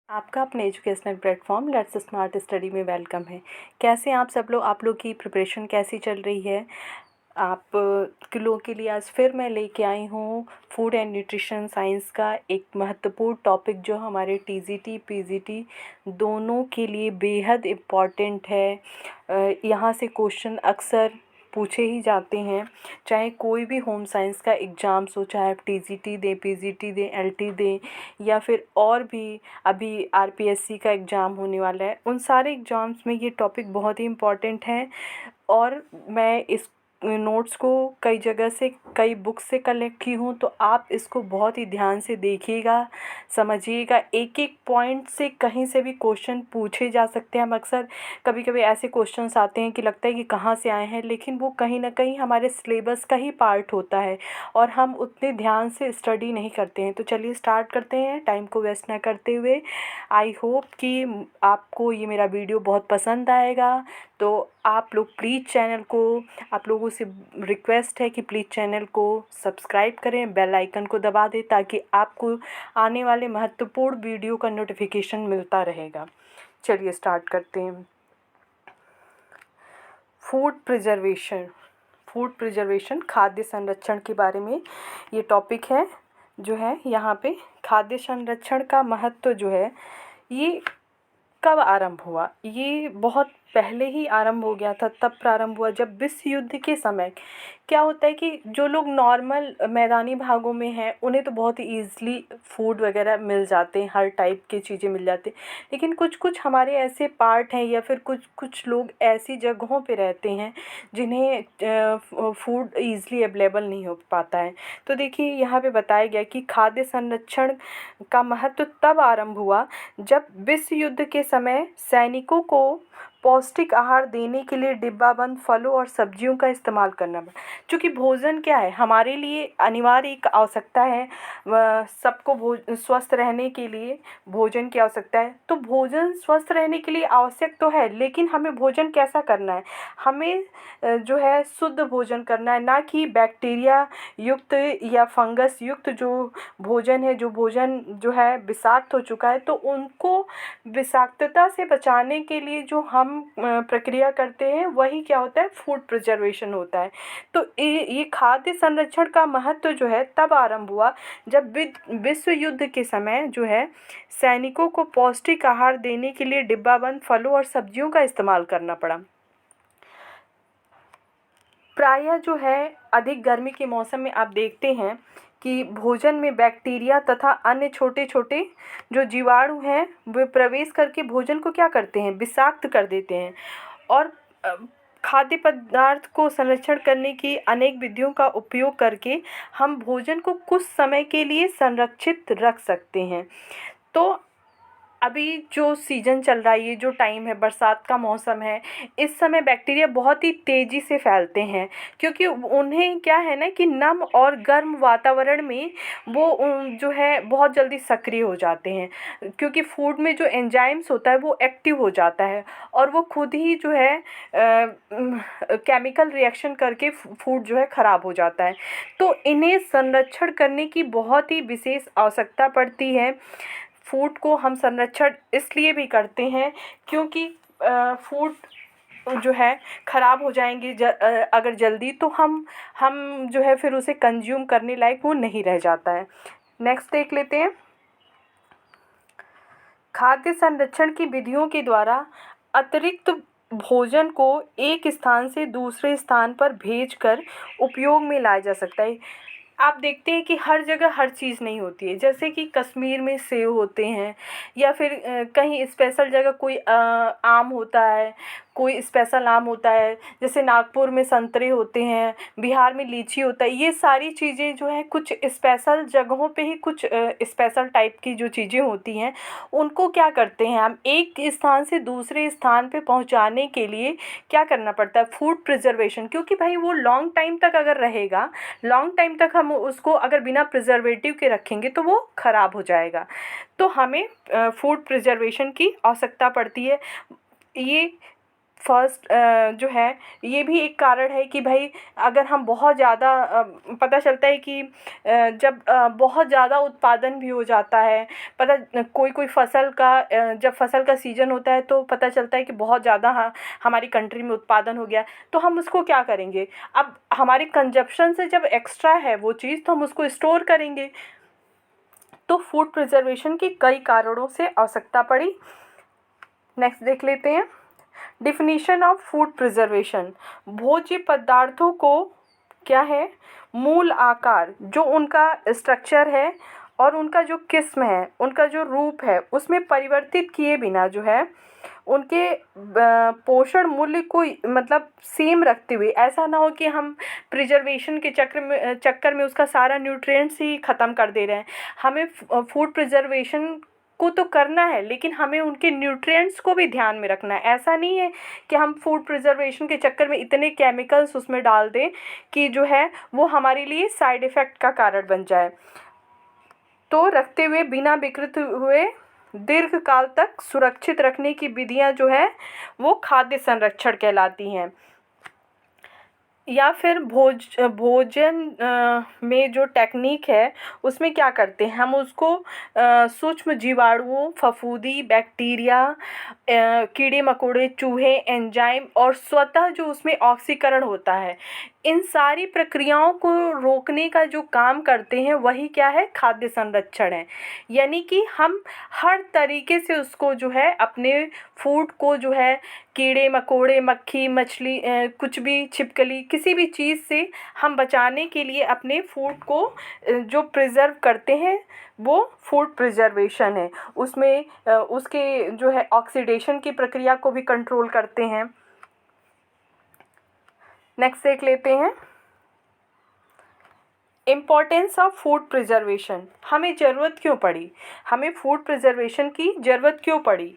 आपका अपने educational platform let's smart study में वेलकम है। कैसे हैं आप लोग की प्रिपरेशन कैसी चल रही है? आप लोगों के लिए आज फिर मैं लेके आई हूँ फूड एंड न्यूट्रिशन साइंस का एक महत्वपूर्ण टॉपिक जो हमारे टीजीटी पीजीटी दोनों के लिए बेहद इम्पॉर्टेंट है। यहाँ से क्वेश्चन अक्सर पूछे ही जाते हैं, चाहे कोई भी होम साइंस का एग्ज़ाम्स हो, चाहे आप टीजीटी दें, पीजीटी दें, एलटी दें, या फिर और भी अभी आरपीएससी का एग्ज़ाम होने वाला है। उन सारे एग्ज़ाम्स में ये टॉपिक बहुत ही इम्पॉर्टेंट है। और मैं इस नोट्स को कई जगह से, कई बुक से कलेक्ट की हूँ, तो आप इसको बहुत ही ध्यान से देखिएगा, समझिएगा। एक एक पॉइंट से कहीं से भी क्वेश्चन पूछे जा सकते हैं। हम अक्सर कभी कभी ऐसे क्वेश्चंस आते हैं कि लगता है कि कहाँ से आए हैं, लेकिन वो कहीं ना कहीं हमारे सिलेबस का ही पार्ट होता है और हम उतने ध्यान से स्टडी नहीं करते हैं। तो चलिए स्टार्ट करते हैं टाइम को वेस्ट ना करते हुए। आई होप कि आपको ये मेरा वीडियो बहुत पसंद आएगा। तो आप लोग प्लीज़ चैनल को, आप लोगों से रिक्वेस्ट है कि प्लीज़ चैनल को सब्सक्राइब करें, बेल आइकन को दबा दें, ताकि आपको आने वाले महत्वपूर्ण वीडियो का नोटिफिकेशन मिलता रहेगा। चलिए स्टार्ट करते हैं। फूड प्रिजर्वेशन खाद्य संरक्षण के बारे में ये टॉपिक है जो है यहाँ पे। खाद्य संरक्षण का महत्व जो है ये कब आरंभ हुआ? ये बहुत पहले ही आरंभ हो गया था। तब प्रारंभ हुआ जब विश्व युद्ध के समय क्या होता है कि जो लोग नॉर्मल मैदानी भागों में हैं उन्हें तो बहुत ही ईज़िली फूड वगैरह मिल जाते हैं, हर टाइप की चीज़ें मिल जाती हैं। लेकिन कुछ कुछ हमारे ऐसे पार्ट हैं या फिर कुछ कुछ लोग ऐसी जगहों पे रहते हैं जिन्हें फूड ईज़िली अवेलेबल नहीं हो पाता है। तो देखिए यहाँ पे बताया गया कि खाद्य संरक्षण का महत्व तब आरंभ हुआ जब विश्व युद्ध के समय सैनिकों को पौष्टिक आहार देने के लिए डिब्बाबंद फलों और सब्जियों का इस्तेमाल करना पड़ा। क्योंकि भोजन क्या है, हमारे लिए अनिवार्य एक आवश्यकता है। सबको स्वस्थ रहने के लिए भोजन की आवश्यकता है। तो भोजन स्वस्थ रहने के लिए आवश्यक तो है, लेकिन हमें भोजन कैसा करना है? हमें जो है शुद्ध भोजन करना है, ना कि बैक्टीरिया युक्त या फंगस युक्त जो भोजन है, जो भोजन जो है विषाक्त हो चुका है। तो उनको विषाक्तता से बचाने के लिए जो हम प्रक्रिया करते हैं वही क्या होता है, फूड प्रिजर्वेशन होता है। तो ये खाद्य संरक्षण का महत्व जो है तब आरंभ हुआ जब विश्व युद्ध के समय जो है सैनिकों को पौष्टिक आहार देने के लिए डिब्बाबंद फलों और सब्जियों का इस्तेमाल करना पड़ा। प्रायः जो है अधिक गर्मी के मौसम में आप देखते हैं कि भोजन में बैक्टीरिया तथा अन्य छोटे छोटे जो जीवाणु हैं वे प्रवेश करके भोजन को क्या करते हैं, विषाक्त कर देते हैं। और खाद्य पदार्थ को संरक्षण करने की अनेक विधियों का उपयोग करके हम भोजन को कुछ समय के लिए संरक्षित रख सकते हैं। तो अभी जो सीज़न चल रहा है, ये जो टाइम है, बरसात का मौसम है, इस समय बैक्टीरिया बहुत ही तेज़ी से फैलते हैं। क्योंकि उन्हें क्या है ना कि नम और गर्म वातावरण में वो जो है बहुत जल्दी सक्रिय हो जाते हैं। क्योंकि फूड में जो एंजाइम्स होता है वो एक्टिव हो जाता है और वो खुद ही जो है केमिकल रिएक्शन करके फूड जो है ख़राब हो जाता है। तो इन्हें संरक्षण करने की बहुत ही विशेष आवश्यकता पड़ती है। फूड को हम संरक्षण इसलिए भी करते हैं क्योंकि फूड जो है ख़राब हो जाएंगे अगर जल्दी, तो हम जो है फिर उसे कंज्यूम करने लायक वो नहीं रह जाता है। नेक्स्ट देख लेते हैं। खाद्य संरक्षण की विधियों के द्वारा अतिरिक्त भोजन को एक स्थान से दूसरे स्थान पर भेजकर उपयोग में लाया जा सकता है। आप देखते हैं कि हर जगह हर चीज़ नहीं होती है। जैसे कि कश्मीर में सेब होते हैं, या फिर कहीं स्पेशल जगह कोई आम होता है, कोई स्पेशल आम होता है। जैसे नागपुर में संतरे होते हैं, बिहार में लीची होता है। ये सारी चीज़ें जो हैं कुछ स्पेशल जगहों पे ही कुछ स्पेशल टाइप की जो चीज़ें होती हैं उनको क्या करते हैं हम एक स्थान से दूसरे स्थान पे पहुंचाने के लिए क्या करना पड़ता है, फूड प्रिजर्वेशन। क्योंकि भाई वो लॉन्ग टाइम तक अगर रहेगा, लॉन्ग टाइम तक हम उसको अगर बिना प्रिजर्वेटिव के रखेंगे तो वो ख़राब हो जाएगा। तो हमें फूड प्रिजर्वेशन की आवश्यकता पड़ती है। ये फर्स्ट जो है ये भी एक कारण है कि भाई अगर हम बहुत ज़्यादा पता चलता है कि जब बहुत ज़्यादा उत्पादन भी हो जाता है, पता कोई कोई फसल का जब फसल का सीज़न होता है तो पता चलता है कि बहुत ज़्यादा हमारी कंट्री में उत्पादन हो गया, तो हम उसको क्या करेंगे? अब हमारे कंजप्शन से जब एक्स्ट्रा है वो चीज़ तो हम उसको स्टोर करेंगे। तो फूड प्रिजर्वेशन की कई कारणों से आवश्यकता पड़ी। नेक्स्ट देख लेते हैं, डिफिनीशन ऑफ फूड प्रिजर्वेशन। भोज्य पदार्थों को क्या है, मूल आकार जो उनका स्ट्रक्चर है और उनका जो किस्म है, उनका जो रूप है, उसमें परिवर्तित किए बिना जो है उनके पोषण मूल्य को मतलब सेम रखते हुए, ऐसा ना हो कि हम प्रिजर्वेशन के चक्कर में उसका सारा न्यूट्रिएंट्स ही ख़त्म कर दे रहे हैं। हमें फूड प्रिजर्वेशन को तो करना है लेकिन हमें उनके न्यूट्रिएंट्स को भी ध्यान में रखना है। ऐसा नहीं है कि हम फूड प्रिजर्वेशन के चक्कर में इतने केमिकल्स उसमें डाल दें कि जो है वो हमारे लिए साइड इफ़ेक्ट का कारण बन जाए। तो रखते हुए बिना विकृत हुए दीर्घकाल तक सुरक्षित रखने की विधियां जो है वो खाद्य संरक्षण कहलाती हैं। या फिर भोजन में जो टेक्निक है उसमें क्या करते हैं, हम उसको सूक्ष्म जीवाणुओं, फफूंदी, बैक्टीरिया, कीड़े मकोड़े, चूहे, एंजाइम और स्वतः जो उसमें ऑक्सीकरण होता है, इन सारी प्रक्रियाओं को रोकने का जो काम करते हैं वही क्या है, खाद्य संरक्षण है। यानी कि हम हर तरीके से उसको जो है अपने फूड को जो है कीड़े मकोड़े, मक्खी, मछली, कुछ भी छिपकली, किसी भी चीज़ से हम बचाने के लिए अपने फूड को जो प्रिजर्व करते हैं वो फूड प्रिजर्वेशन है। उसमें उसके जो है ऑक्सीडेशन की प्रक्रिया को भी कंट्रोल करते हैं। नेक्स्ट देख लेते हैं, इम्पोर्टेंस ऑफ फूड प्रिजर्वेशन। हमें ज़रूरत क्यों पड़ी, हमें फूड प्रिजर्वेशन की ज़रूरत क्यों पड़ी?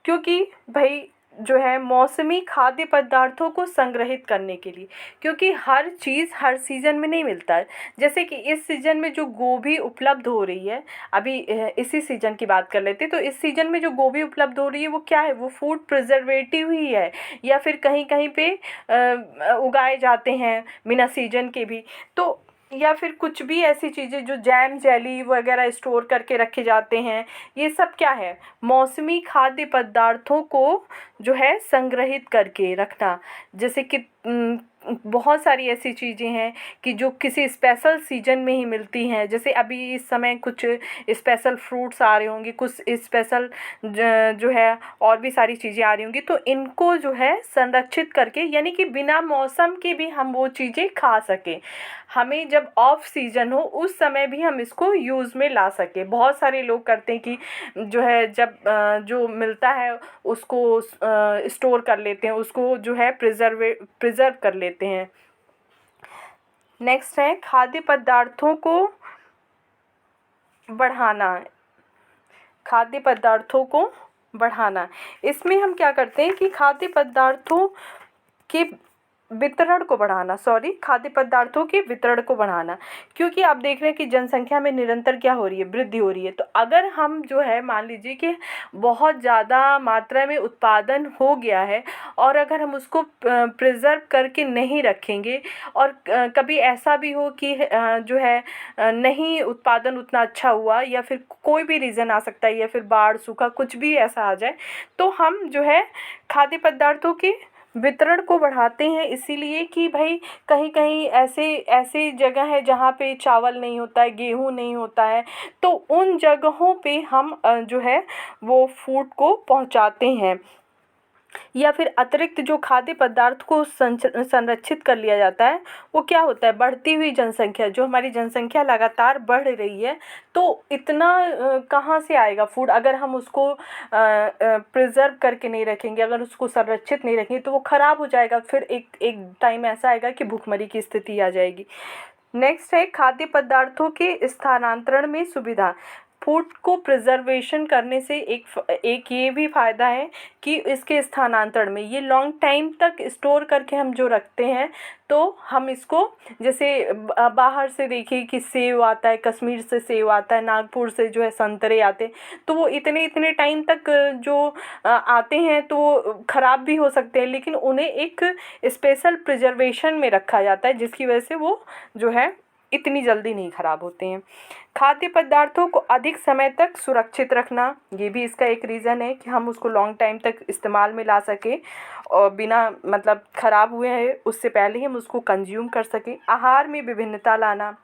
क्योंकि भाई जो है मौसमी खाद्य पदार्थों को संग्रहित करने के लिए, क्योंकि हर चीज़ हर सीज़न में नहीं मिलता है। जैसे कि इस सीज़न में जो गोभी उपलब्ध हो रही है, अभी इसी सीज़न की बात कर लेते हैं, तो इस सीज़न में जो गोभी उपलब्ध हो रही है वो क्या है, वो फूड प्रिजर्वेटिव ही है, या फिर कहीं कहीं पे उगाए जाते हैं बिना सीजन के भी। तो या फिर कुछ भी ऐसी चीज़ें जो जैम, जेली वगैरह स्टोर करके रखे जाते हैं, ये सब क्या है, मौसमी खाद्य पदार्थों को जो है संग्रहित करके रखना। जैसे कि बहुत सारी ऐसी चीज़ें हैं कि जो किसी स्पेशल सीजन में ही मिलती हैं। जैसे अभी इस समय कुछ स्पेशल फ्रूट्स आ रहे होंगे, कुछ स्पेशल जो है और भी सारी चीज़ें आ रही होंगी, तो इनको जो है संरक्षित करके, यानी कि बिना मौसम के भी हम वो चीज़ें खा सकें। हमें जब ऑफ सीज़न हो उस समय भी हम इसको यूज़ में ला सकें। बहुत सारे लोग करते हैं कि जो है जब जो मिलता है उसको स्टोर कर लेते हैं, उसको जो है प्रिजर्व कर लेते हैं। नेक्स्ट है खाद्य पदार्थों को बढ़ाना। खाद्य पदार्थों को बढ़ाना, इसमें हम क्या करते हैं कि खाद्य पदार्थों के वितरण को बढ़ाना, खाद्य पदार्थों के वितरण को बढ़ाना। क्योंकि आप देख रहे हैं कि जनसंख्या में निरंतर क्या हो रही है, वृद्धि हो रही है। तो अगर हम जो है मान लीजिए कि बहुत ज़्यादा मात्रा में उत्पादन हो गया है और अगर हम उसको प्रिजर्व करके नहीं रखेंगे और कभी ऐसा भी हो कि जो है नहीं उत्पादन उतना अच्छा हुआ, या फिर कोई भी रीज़न आ सकता है, या फिर बाढ़, सूखा, कुछ भी ऐसा आ जाए, तो हम जो है खाद्य पदार्थों के वितरण को बढ़ाते हैं। इसीलिए कि भाई कहीं कहीं ऐसे ऐसी जगह है जहाँ पे चावल नहीं होता है, गेहूँ नहीं होता है, तो उन जगहों पे हम जो है वो फूड को पहुँचाते हैं। या फिर अतिरिक्त जो खाद्य पदार्थ को संरक्षित कर लिया जाता है, वो क्या होता है, बढ़ती हुई जनसंख्या, जो हमारी जनसंख्या लगातार बढ़ रही है, तो इतना कहाँ से आएगा फूड अगर हम उसको प्रिजर्व करके नहीं रखेंगे, अगर उसको संरक्षित नहीं रखेंगे तो वो ख़राब हो जाएगा। फिर एक एक टाइम ऐसा आएगा कि भूखमरी की स्थिति आ जाएगी। नेक्स्ट है खाद्य पदार्थों के स्थानांतरण में सुविधा। फूड को प्रिजर्वेशन करने से एक ये भी फ़ायदा है कि इसके स्थानांतरण में, ये लॉन्ग टाइम तक स्टोर करके हम जो रखते हैं तो हम इसको, जैसे बाहर से देखिए कि सेब आता है, कश्मीर से सेब आता है, नागपुर से जो है संतरे आते हैं, तो वो इतने इतने टाइम तक जो आते हैं तो वो ख़राब भी हो सकते हैं, लेकिन उन्हें एक स्पेशल प्रिजर्वेशन में रखा जाता है जिसकी वजह से वो जो है इतनी जल्दी नहीं ख़राब होते हैं। खाद्य पदार्थों को अधिक समय तक सुरक्षित रखना, ये भी इसका एक रीज़न है कि हम उसको लॉन्ग टाइम तक इस्तेमाल में ला सकें और बिना मतलब ख़राब हुए हैं उससे पहले ही हम उसको कंज्यूम कर सकें। आहार में विभिन्नता लाना,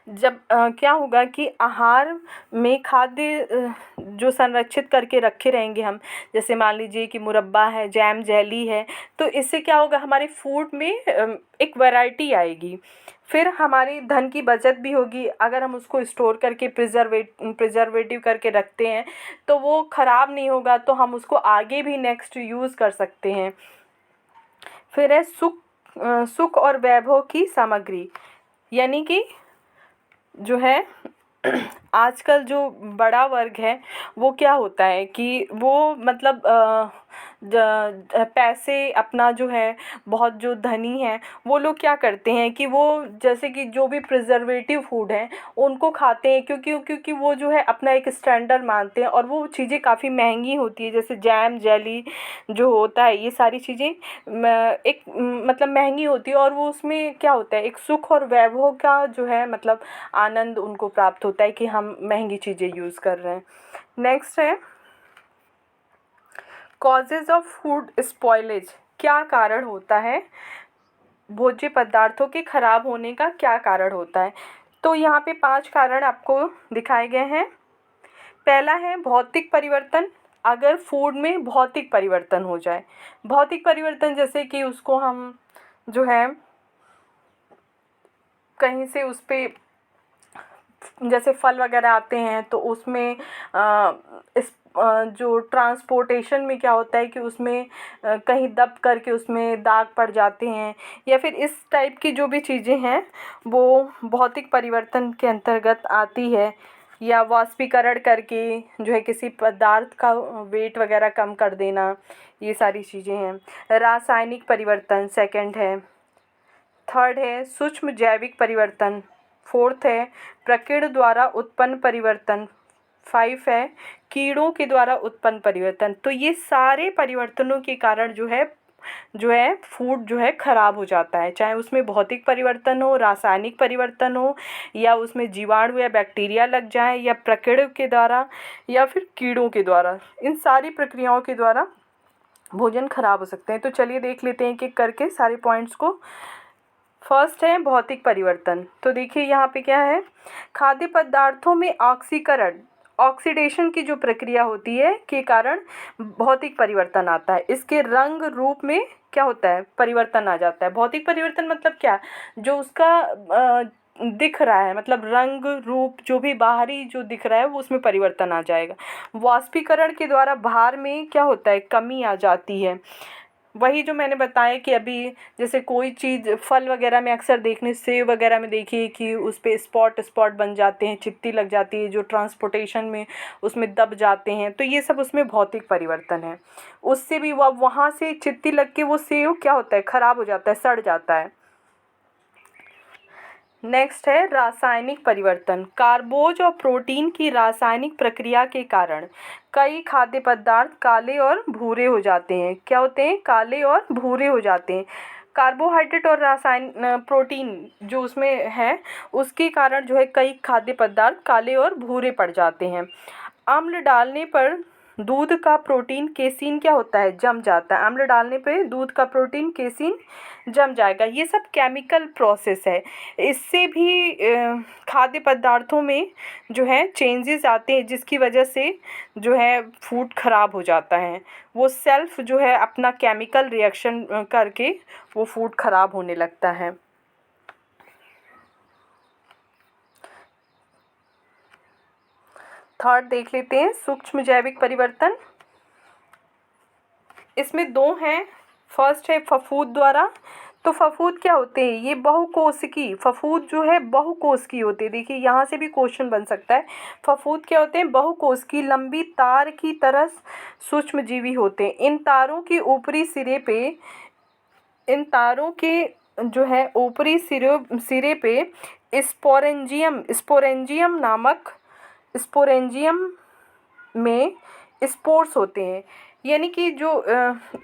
जब क्या होगा कि आहार में खाद्य जो संरक्षित करके रखे रहेंगे हम, जैसे मान लीजिए कि मुरब्बा है, जैम, जेली है, तो इससे क्या होगा, हमारे फूड में एक वैरायटी आएगी। फिर हमारी धन की बचत भी होगी। अगर हम उसको स्टोर करके प्रिजर्वेटिव करके रखते हैं तो वो ख़राब नहीं होगा, तो हम उसको आगे भी नेक्स्ट यूज़ कर सकते हैं। फिर है सुख और वैभव की सामग्री, यानी कि जो है आजकल जो बड़ा वर्ग है वो क्या होता है कि वो मतलब पैसे अपना जो है, बहुत जो धनी है वो लोग क्या करते हैं कि वो जैसे कि जो भी प्रिजर्वेटिव फूड है उनको खाते हैं, क्योंकि वो जो है अपना एक स्टैंडर्ड मानते हैं और वो चीज़ें काफ़ी महंगी होती है। जैसे जैम, जेली जो होता है, ये सारी चीज़ें एक मतलब महंगी होती है और वो उसमें क्या होता है, एक सुख और वैभव का जो है मतलब आनंद उनको प्राप्त होता है कि हम महंगी चीज़ें यूज़ कर रहे हैं। नेक्स्ट है कॉजेज़ ऑफ फूड स्पॉइलेज, क्या कारण होता है भोज्य पदार्थों के खराब होने का, क्या कारण होता है। तो यहाँ पे 5 कारण आपको दिखाए गए हैं। पहला है भौतिक परिवर्तन, अगर फूड में भौतिक परिवर्तन हो जाए, भौतिक परिवर्तन जैसे कि उसको हम जो है कहीं से उस पे, जैसे फल वगैरह आते हैं तो उसमें इस जो ट्रांसपोर्टेशन में क्या होता है कि उसमें कहीं दब करके उसमें दाग पड़ जाते हैं, या फिर इस टाइप की जो भी चीज़ें हैं वो भौतिक परिवर्तन के अंतर्गत आती है। या वाष्पीकरण करके जो है किसी पदार्थ का वेट वगैरह कम कर देना, ये सारी चीज़ें हैं। रासायनिक परिवर्तन सेकंड है। थर्ड है सूक्ष्म जैविक परिवर्तन। फोर्थ है प्रकीर्ण द्वारा उत्पन्न परिवर्तन। 5 है कीड़ों के द्वारा उत्पन्न परिवर्तन। तो ये सारे परिवर्तनों के कारण जो है फूड जो है ख़राब हो जाता है, चाहे उसमें भौतिक परिवर्तन हो, रासायनिक परिवर्तन हो, या उसमें जीवाणु या बैक्टीरिया लग जाए, या प्रकीर्ण के द्वारा, या फिर कीड़ों के द्वारा। इन सारी प्रक्रियाओं के द्वारा भोजन खराब हो सकते हैं। तो चलिए देख लेते हैं कि करके सारे पॉइंट्स को। फर्स्ट है भौतिक परिवर्तन। तो देखिए यहाँ पे क्या है, खाद्य पदार्थों में ऑक्सीकरण, ऑक्सीडेशन की जो प्रक्रिया होती है के कारण भौतिक परिवर्तन आता है। इसके रंग रूप में क्या होता है, परिवर्तन आ जाता है। भौतिक परिवर्तन मतलब क्या, जो उसका दिख रहा है, मतलब रंग रूप जो भी बाहरी जो दिख रहा है वो उसमें परिवर्तन आ जाएगा। वाष्पीकरण के द्वारा भार में क्या होता है, कमी आ जाती है। वही जो मैंने बताया कि अभी जैसे कोई चीज़ फल वगैरह में अक्सर देखने, सेब वगैरह में देखिए कि उस पे स्पॉट स्पॉट बन जाते हैं, चित्ती लग जाती है, जो ट्रांसपोर्टेशन में उसमें दब जाते हैं, तो ये सब उसमें भौतिक परिवर्तन है। उससे भी वहाँ से चित्ती लग के वो सेब क्या होता है, ख़राब हो जाता है, सड़ जाता है। नेक्स्ट है रासायनिक परिवर्तन। कार्बोज और प्रोटीन की रासायनिक प्रक्रिया के कारण कई खाद्य पदार्थ काले और भूरे हो जाते हैं। क्या होते हैं, काले और भूरे हो जाते हैं। कार्बोहाइड्रेट और प्रोटीन जो उसमें है उसके कारण जो है कई खाद्य पदार्थ काले और भूरे पड़ जाते हैं। अम्ल डालने पर दूध का प्रोटीन केसीन क्या होता है, जम जाता है। अम्ल डालने पे दूध का प्रोटीन केसीन जम जाएगा। ये सब केमिकल प्रोसेस है। इससे भी खाद्य पदार्थों में जो है चेंजेस आते हैं जिसकी वजह से जो है फूड ख़राब हो जाता है। वो सेल्फ जो है अपना केमिकल रिएक्शन करके वो फूड ख़राब होने लगता है। थर्ड देख लेते हैं सूक्ष्म जैविक परिवर्तन। इसमें 2 हैं। फर्स्ट है फफूंद द्वारा, तो फफूंद क्या होते हैं? ये बहुकोशिकी फफूंद जो है बहुकोशिकीय होते हैं। देखिए यहाँ से भी क्वेश्चन बन सकता है। फफूंद क्या होते हैं? बहुकोशिकीय लंबी तार की तरह सूक्ष्मजीवी होते हैं। इन तारों के ऊपरी सिरे पे इन तारों के जो है ऊपरी सिरे पे स्पोरेंजियम में स्पोर्स होते हैं। यानी कि जो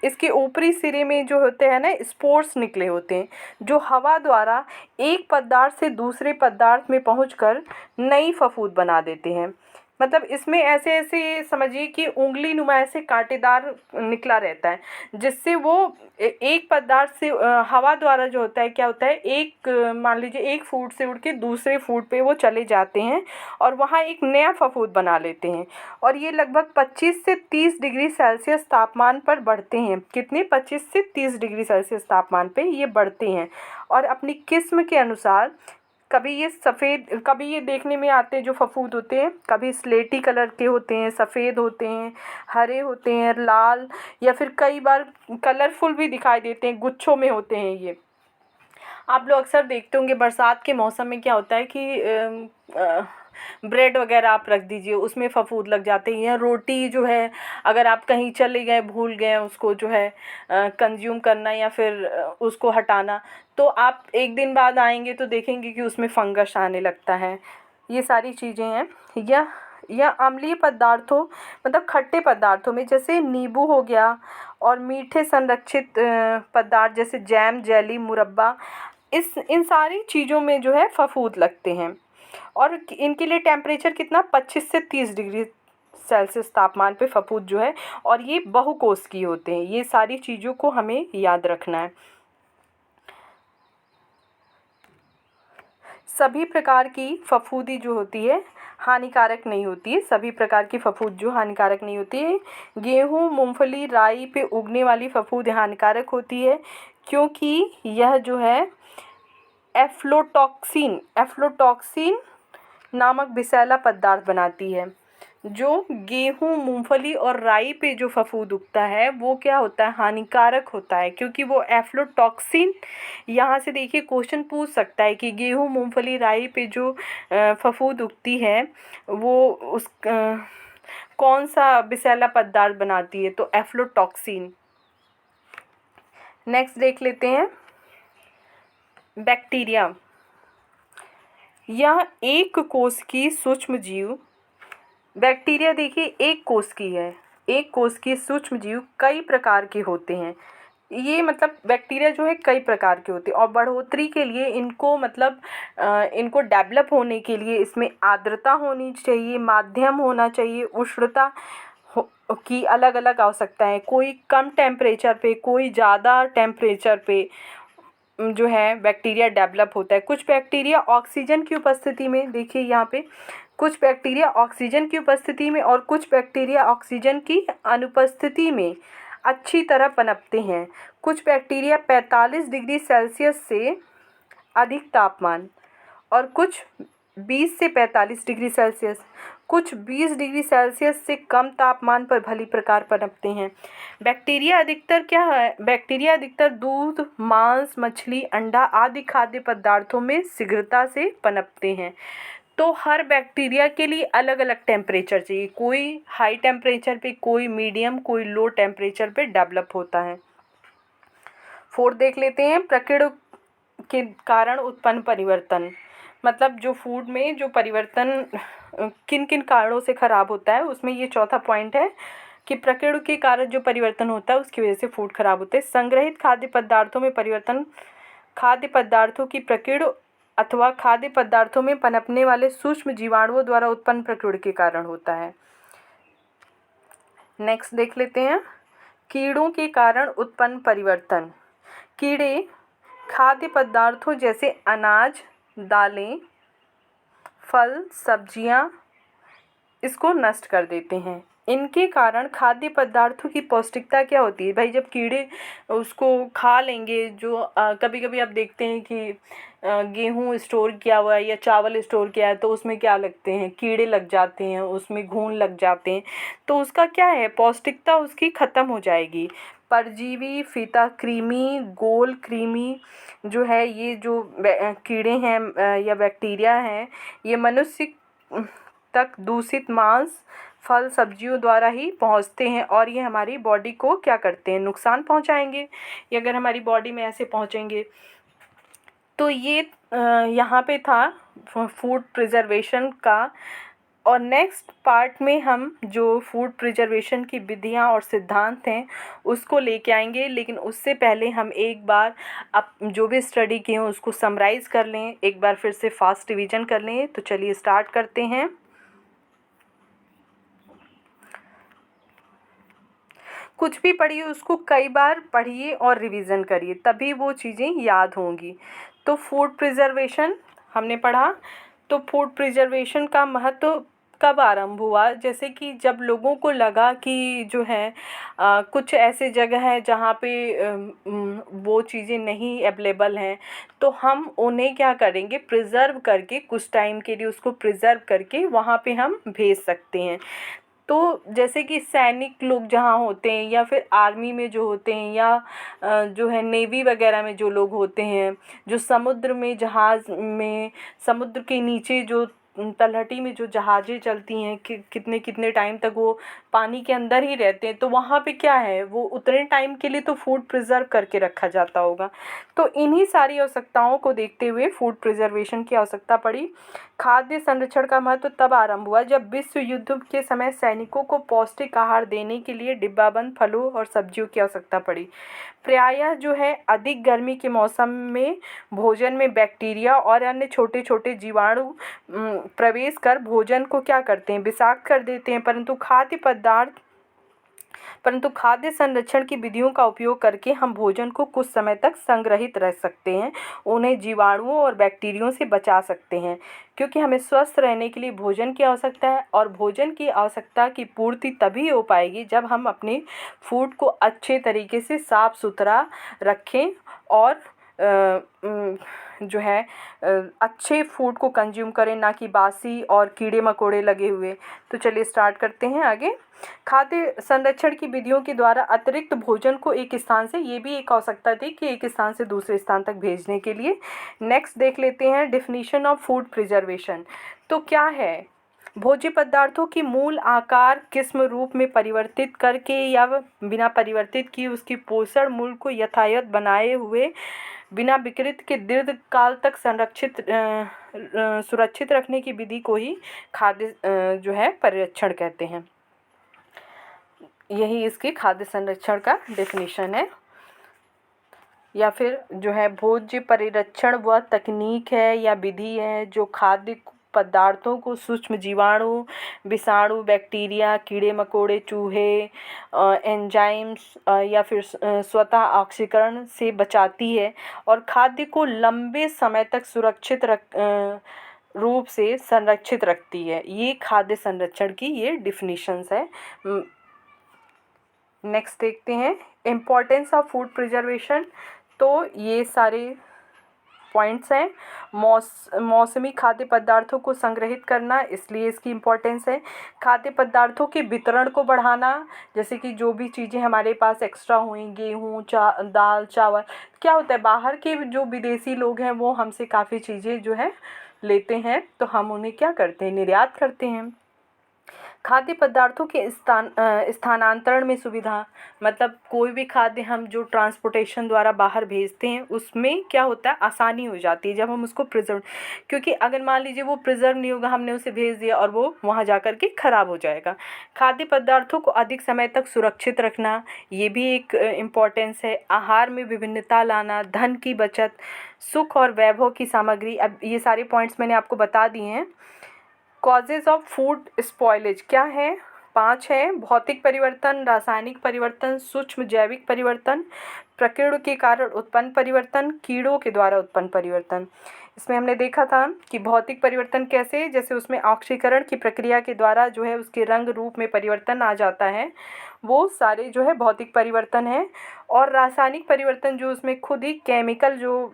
इसके ऊपरी सिरे में जो होते हैं ना, स्पोर्स निकले होते हैं, जो हवा द्वारा एक पदार्थ से दूसरे पदार्थ में पहुंचकर नई फफूंद बना देते हैं। मतलब इसमें ऐसे ऐसे समझिए कि उंगली नुमा ऐसे कांटेदार निकला रहता है, जिससे वो एक पदार्थ से हवा द्वारा जो होता है क्या होता है, एक मान लीजिए एक फूट से उड़ के दूसरे फूट पे वो चले जाते हैं और वहाँ एक नया फफूंद बना लेते हैं। और ये लगभग 25 से 30 डिग्री सेल्सियस तापमान पर बढ़ते हैं। कितने? 25 से 30 डिग्री सेल्सियस तापमान पे ये बढ़ते हैं। और अपनी किस्म के अनुसार कभी ये देखने में आते हैं जो फफूंद होते हैं, कभी स्लेटी कलर के होते हैं, सफ़ेद होते हैं, हरे होते हैं, लाल, या फिर कई बार कलरफुल भी दिखाई देते हैं, गुच्छों में होते हैं। ये आप लोग अक्सर देखते होंगे बरसात के मौसम में क्या होता है कि ब्रेड वगैरह आप रख दीजिए, उसमें फफूंद लग जाते हैं। या रोटी जो है, अगर आप कहीं चले गए, भूल गए उसको जो है कंज्यूम करना या फिर उसको हटाना, तो आप एक दिन बाद आएंगे तो देखेंगे कि उसमें फंगस आने लगता है। ये सारी चीज़ें हैं। या अम्लीय पदार्थों मतलब खट्टे पदार्थों में, जैसे नींबू हो गया, और मीठे संरक्षित पदार्थ जैसे जैम, जेली, मुरब्बा, इन सारी चीज़ों में जो है फफूंद लगते हैं। और इनके लिए टेम्परेचर कितना? 25 से 30 डिग्री सेल्सियस तापमान पे फफूंद जो है, और ये बहुकोशिकीय होते हैं। ये सारी चीज़ों को हमें याद रखना है। सभी प्रकार की फफूंदी जो होती है हानिकारक नहीं होती है। सभी प्रकार की फफूंद जो हानिकारक नहीं होती है। गेहूँ, मूंगफली, राई पे उगने वाली फफूंद हानिकारक होती है, क्योंकि यह जो है एफ्लोटॉक्सिन नामक विषैला पदार्थ बनाती है। जो गेहूँ, मूंगफली और राई पे जो फफूंद उगता है वो क्या होता है? हानिकारक होता है, क्योंकि वो एफ्लोटॉक्सिन, यहाँ से देखिए क्वेश्चन पूछ सकता है कि गेहूँ, मूंगफली, राई पे जो फफूंद उगती है वो कौन सा विषैला पदार्थ बनाती है? तो एफ्लोटॉक्सिन। नेक्स्ट देख लेते हैं बैक्टीरिया। यह एक कोश की सूक्ष्म जीव। बैक्टीरिया देखिए एक कोश की है। एक कोश की सूक्ष्म जीव कई प्रकार के होते हैं। ये मतलब बैक्टीरिया जो है कई प्रकार के होते हैं, और बढ़ोतरी के लिए इनको मतलब इनको डेवलप होने के लिए इसमें आर्द्रता होनी चाहिए, माध्यम होना चाहिए, उष्णता की अलग अलग आवश्यकता है। कोई कम टेम्परेचर पे, कोई ज़्यादा टेम्परेचर पे जो है बैक्टीरिया डेवलप होता है। कुछ बैक्टीरिया ऑक्सीजन की उपस्थिति में, देखिए यहाँ पे कुछ बैक्टीरिया ऑक्सीजन की उपस्थिति में और कुछ बैक्टीरिया ऑक्सीजन की अनुपस्थिति में अच्छी तरह पनपते हैं। कुछ बैक्टीरिया 45 डिग्री सेल्सियस से अधिक तापमान, और कुछ 20 से 45 डिग्री सेल्सियस, कुछ 20 डिग्री सेल्सियस से कम तापमान पर भली प्रकार पनपते हैं। बैक्टीरिया अधिकतर क्या है? बैक्टीरिया अधिकतर दूध, मांस, मछली, अंडा आदि खाद्य पदार्थों में शीघ्रता से पनपते हैं। तो हर बैक्टीरिया के लिए अलग अलग टेम्परेचर चाहिए। कोई हाई टेम्परेचर पे, कोई मीडियम, कोई लो टेम्परेचर पे डेवलप होता है। 4 देख लेते हैं प्रकीर्ण के कारण उत्पन्न परिवर्तन। मतलब जो फूड में जो परिवर्तन किन किन कारणों से खराब होता है, उसमें ये चौथा पॉइंट है कि प्रकीर्ण के कारण जो परिवर्तन होता है उसकी वजह से फूड खराब होते हैं। संग्रहित खाद्य पदार्थों में परिवर्तन खाद्य पदार्थों की प्रकीर्ण अथवा खाद्य पदार्थों में पनपने वाले सूक्ष्म जीवाणुओं द्वारा उत्पन्न प्रकीर्ण के कारण होता है। नेक्स्ट देख लेते हैं कीड़ों के कारण उत्पन्न परिवर्तन। कीड़े खाद्य पदार्थों जैसे अनाज, दालें, फल, सब्जियां इसको नष्ट कर देते हैं। इनके कारण खाद्य पदार्थों की पौष्टिकता क्या होती है भाई, जब कीड़े उसको खा लेंगे, जो कभी कभी आप देखते हैं कि गेहूँ स्टोर किया हुआ है या चावल स्टोर किया है तो उसमें क्या लगते हैं, कीड़े लग जाते हैं, उसमें घून लग जाते हैं। तो उसका क्या है, पौष्टिकता उसकी ख़त्म हो जाएगी। परजीवी, फीता कृमि, गोल कृमि जो है, ये जो कीड़े हैं या बैक्टीरिया हैं, ये मनुष्य तक दूषित मांस, फल सब्जियों द्वारा ही पहुंचते हैं और ये हमारी बॉडी को क्या करते हैं, नुकसान पहुंचाएंगे। ये अगर हमारी बॉडी में ऐसे पहुंचेंगे तो ये यहाँ पे था फूड प्रिजर्वेशन का। और नेक्स्ट पार्ट में हम जो फूड प्रिजर्वेशन की विधियाँ और सिद्धांत हैं उसको लेके आएंगे, लेकिन उससे पहले हम एक बार अब जो भी स्टडी किए हैं उसको समराइज़ कर लें, एक बार फिर से फास्ट रिवीजन कर लें। तो चलिए स्टार्ट करते हैं। कुछ भी पढ़िए उसको कई बार पढ़िए और रिवीजन करिए, तभी वो चीज़ें याद होंगी। तो फूड प्रिजर्वेशन हमने पढ़ा। तो फूड प्रिजर्वेशन का महत्व कब आरंभ हुआ, जैसे कि जब लोगों को लगा कि जो है कुछ ऐसे जगह हैं जहाँ पे वो चीज़ें नहीं अवेलेबल हैं, तो हम उन्हें क्या करेंगे, प्रिज़र्व करके कुछ टाइम के लिए उसको प्रिज़र्व करके वहाँ पे हम भेज सकते हैं। तो जैसे कि सैनिक लोग जहाँ होते हैं या फिर आर्मी में जो होते हैं या जो है नेवी वगैरह में जो लोग होते हैं, जो समुद्र में जहाज़ में, समुद्र के नीचे जो तलहटी में जो जहाज़ें चलती हैं कि कितने कितने टाइम तक वो पानी के अंदर ही रहते हैं, तो वहाँ पे क्या है, वो उतने टाइम के लिए तो फूड प्रिजर्व करके रखा जाता होगा। तो इन्हीं सारी आवश्यकताओं को देखते हुए फूड प्रिजर्वेशन की आवश्यकता पड़ी। खाद्य संरक्षण का महत्व तब आरंभ हुआ जब विश्व युद्ध के समय सैनिकों को पौष्टिक आहार देने के लिए डिब्बाबंद फलों और सब्जियों की आवश्यकता पड़ी। प्रायः जो है अधिक गर्मी के मौसम में भोजन में बैक्टीरिया और अन्य छोटे छोटे जीवाणु प्रवेश कर भोजन को क्या करते हैं, विषाक्त कर देते हैं। परंतु खाद्य संरक्षण की विधियों का उपयोग करके हम भोजन को कुछ समय तक संग्रहित रख सकते हैं, उन्हें जीवाणुओं और बैक्टीरियों से बचा सकते हैं, क्योंकि हमें स्वस्थ रहने के लिए भोजन की आवश्यकता है। और भोजन की आवश्यकता की पूर्ति तभी हो पाएगी जब हम अपने फूड को अच्छे तरीके से साफ़ सुथरा रखें और जो है अच्छे फूड को कंज्यूम करें, ना कि बासी और कीड़े मकोड़े लगे हुए। तो चलिए स्टार्ट करते हैं आगे। खाद्य संरक्षण की विधियों के द्वारा अतिरिक्त भोजन को एक स्थान से, ये भी एक आवश्यकता थी कि एक स्थान से दूसरे स्थान तक भेजने के लिए। नेक्स्ट देख लेते हैं डेफिनेशन ऑफ फूड प्रिजर्वेशन। तो क्या है, भोज्य पदार्थों की मूल आकार किस्म रूप में परिवर्तित करके या बिना परिवर्तित किए उसकी पोषण मूल्य को यथायथ बनाए हुए बिना विकृत के दीर्घकाल तक सुरक्षित रखने की विधि को ही खाद्य जो है परिरक्षण कहते हैं। यही इसके खाद्य संरक्षण का डेफिनेशन है। या फिर जो है भोज्य परिरक्षण वह तकनीक है या विधि है जो खाद्य पदार्थों को सूक्ष्म जीवाणु, विषाणु, बैक्टीरिया, कीड़े मकोड़े, चूहे, एंजाइम्स या फिर स्वतः ऑक्सीकरण से बचाती है और खाद्य को लंबे समय तक सुरक्षित रूप से संरक्षित रखती है। ये खाद्य संरक्षण की ये डिफिनीशंस है। नेक्स्ट देखते हैं इम्पोर्टेंस ऑफ फूड प्रिजर्वेशन। तो ये सारे पॉइंट्स हैं। मौसमी खाद्य पदार्थों को संग्रहित करना, इसलिए इसकी इम्पोर्टेंस है। खाद्य पदार्थों के वितरण को बढ़ाना, जैसे कि जो भी चीज़ें हमारे पास एक्स्ट्रा हुई, गेहूँ, दाल, चावल, क्या होता है बाहर के जो विदेशी लोग हैं वो हमसे काफ़ी चीज़ें जो है लेते हैं, तो हम उन्हें क्या करते हैं, निर्यात करते हैं। खाद्य पदार्थों के स्थानांतरण में सुविधा, मतलब कोई भी खाद्य हम जो ट्रांसपोर्टेशन द्वारा बाहर भेजते हैं उसमें क्या होता है, आसानी हो जाती है जब हम उसको प्रिजर्व, क्योंकि अगर मान लीजिए वो प्रिजर्व नहीं होगा, हमने उसे भेज दिया और वो वहाँ जा कर के ख़राब हो जाएगा। खाद्य पदार्थों को अधिक समय तक सुरक्षित रखना, ये भी एक इम्पॉर्टेंस है। आहार में विभिन्नता लाना, धन की बचत, सुख और वैभव की सामग्री, अब ये सारे पॉइंट्स मैंने आपको बता दिए हैं। कॉजेज़ ऑफ फूड स्पॉइलेज क्या है, 5 है। भौतिक परिवर्तन, रासायनिक परिवर्तन, सूक्ष्म जैविक परिवर्तन, प्रकीर्ण के कारण उत्पन्न परिवर्तन, कीड़ों के द्वारा उत्पन्न परिवर्तन। इसमें हमने देखा था कि भौतिक परिवर्तन कैसे, जैसे उसमें ऑक्सीकरण की प्रक्रिया के द्वारा जो है उसके रंग रूप में परिवर्तन आ जाता है, वो सारे जो है भौतिक परिवर्तन हैं। और रासायनिक परिवर्तन जो उसमें खुद ही केमिकल जो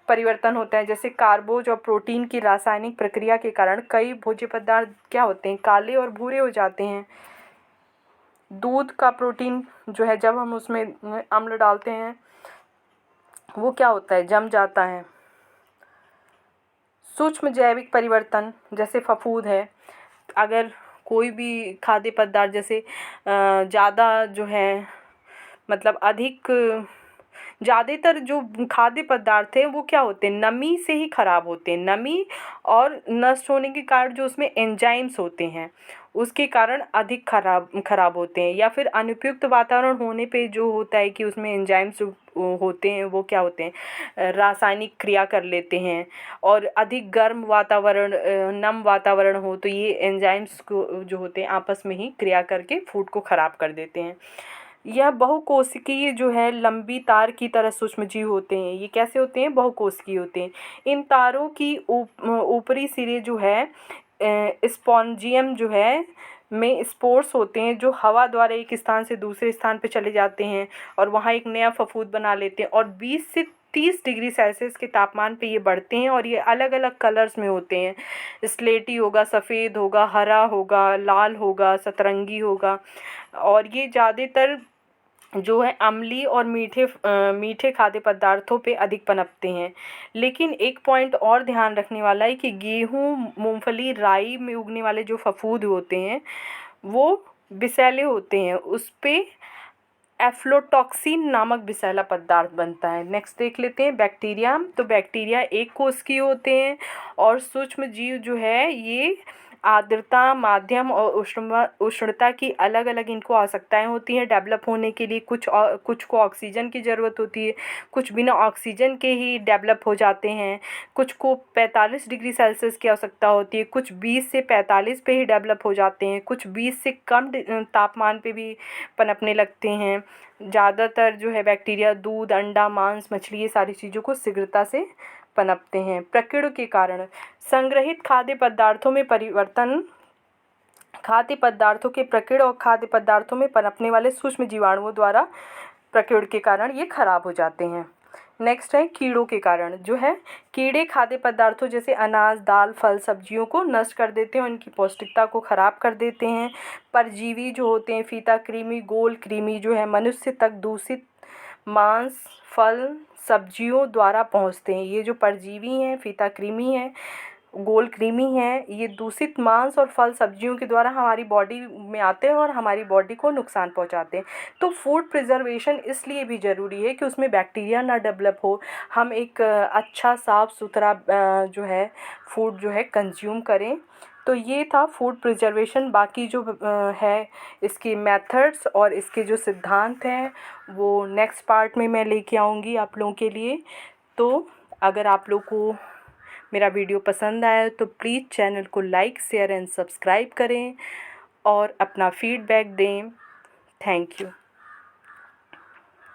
परिवर्तन होता है, जैसे कार्बोज और प्रोटीन की रासायनिक प्रक्रिया के कारण कई भोज्य पदार्थ क्या होते हैं, काले और भूरे हो जाते हैं। दूध का प्रोटीन जो है जब हम उसमें अम्ल डालते हैं वो क्या होता है, जम जाता है। सूक्ष्म जैविक परिवर्तन जैसे फफूंद है, अगर कोई भी खाद्य पदार्थ जैसे ज़्यादा जो है मतलब अधिक ज़्यादातर जो खाद्य पदार्थ हैं वो क्या होते हैं, नमी से ही खराब होते हैं। नमी और नष्ट होने के कारण जो उसमें एंजाइम्स होते हैं उसके कारण अधिक खराब होते हैं, या फिर अनुपयुक्त वातावरण होने पे जो होता है कि उसमें एंजाइम्स होते हैं वो क्या होते हैं, रासायनिक क्रिया कर लेते हैं। और अधिक गर्म वातावरण नम वातावरण हो तो ये एंजाइम्स को जो होते हैं आपस में ही क्रिया करके फूड को ख़राब कर देते हैं। यह बहुकोशिकीय जो है लंबी तार की तरह सूक्ष्म जीव होते हैं। ये कैसे होते हैं, बहुकोशिकीय होते हैं। इन तारों की ऊपरी सिरे जो है स्पॉन्जियम जो है में स्पोर्स होते हैं जो हवा द्वारा एक स्थान से दूसरे स्थान पे चले जाते हैं और वहाँ एक नया फफूंद बना लेते हैं, और 20 से 30 डिग्री सेल्सियस के तापमान पे ये बढ़ते हैं। और ये अलग अलग कलर्स में होते हैं, स्लेटी होगा, सफ़ेद होगा, हरा होगा, लाल होगा, सतरंगी होगा। और ये ज़्यादातर जो है अम्लीय और मीठे खाद्य पदार्थों पे अधिक पनपते हैं। लेकिन एक पॉइंट और ध्यान रखने वाला है कि गेहूँ, मूंगफली, राई में उगने वाले जो फफूंद होते हैं वो विषैले होते हैं, उस पे एफ्लोटॉक्सिन नामक विषैला पदार्थ बनता है। नेक्स्ट देख लेते हैं बैक्टीरिया। तो बैक्टीरिया एक कोशिकीय होते हैं और सूक्ष्म जीव जो है ये आर्द्रता, माध्यम और उष्णता की अलग अलग इनको आवश्यकताएं होती हैं डेवलप होने के लिए। कुछ को ऑक्सीजन की ज़रूरत होती है, कुछ बिना ऑक्सीजन के ही डेवलप हो जाते हैं, कुछ को 45 डिग्री सेल्सियस की आवश्यकता होती है, कुछ 20 से 45 पे ही डेवलप हो जाते हैं, कुछ 20 से कम तापमान पे भी पनपने लगते हैं। ज़्यादातर जो है बैक्टीरिया दूध, अंडा, मांस, मछली ये सारी चीज़ों को शीघ्रता से पनपते हैं। प्रकीर्ण के कारण संग्रहित खाद्य पदार्थों में परिवर्तन, खाद्य पदार्थों के प्रकीर्ण और खाद्य पदार्थों में पनपने वाले सूक्ष्म जीवाणुओं द्वारा प्रकीर्ण के कारण ये खराब हो जाते हैं। नेक्स्ट है कीड़ों के कारण। जो है कीड़े खाद्य पदार्थों जैसे अनाज, दाल, फल, सब्जियों को नष्ट कर देते हैं, उनकी पौष्टिकता को खराब कर देते हैं। परजीवी जो होते हैं, फीता कृमि, गोल कृमि जो है मनुष्य तक दूषित मांस, फल, सब्जियों द्वारा पहुंचते हैं। ये जो परजीवी हैं, फीता कृमि हैं, गोल कृमि हैं, ये दूषित मांस और फल सब्जियों के द्वारा हमारी बॉडी में आते हैं और हमारी बॉडी को नुकसान पहुंचाते हैं। तो फूड प्रिजर्वेशन इसलिए भी ज़रूरी है कि उसमें बैक्टीरिया ना डेवलप हो, हम एक अच्छा साफ़ सुथरा जो है फूड जो है कंज्यूम करें। तो ये था फूड प्रिजर्वेशन। बाकी जो है इसकी मेथड्स और इसके जो सिद्धांत हैं वो नेक्स्ट पार्ट में मैं लेके आऊँगी आप लोगों के लिए। तो अगर आप लोग को मेरा वीडियो पसंद आया तो प्लीज़ चैनल को लाइक, शेयर एंड सब्सक्राइब करें और अपना फीडबैक दें। Thank you.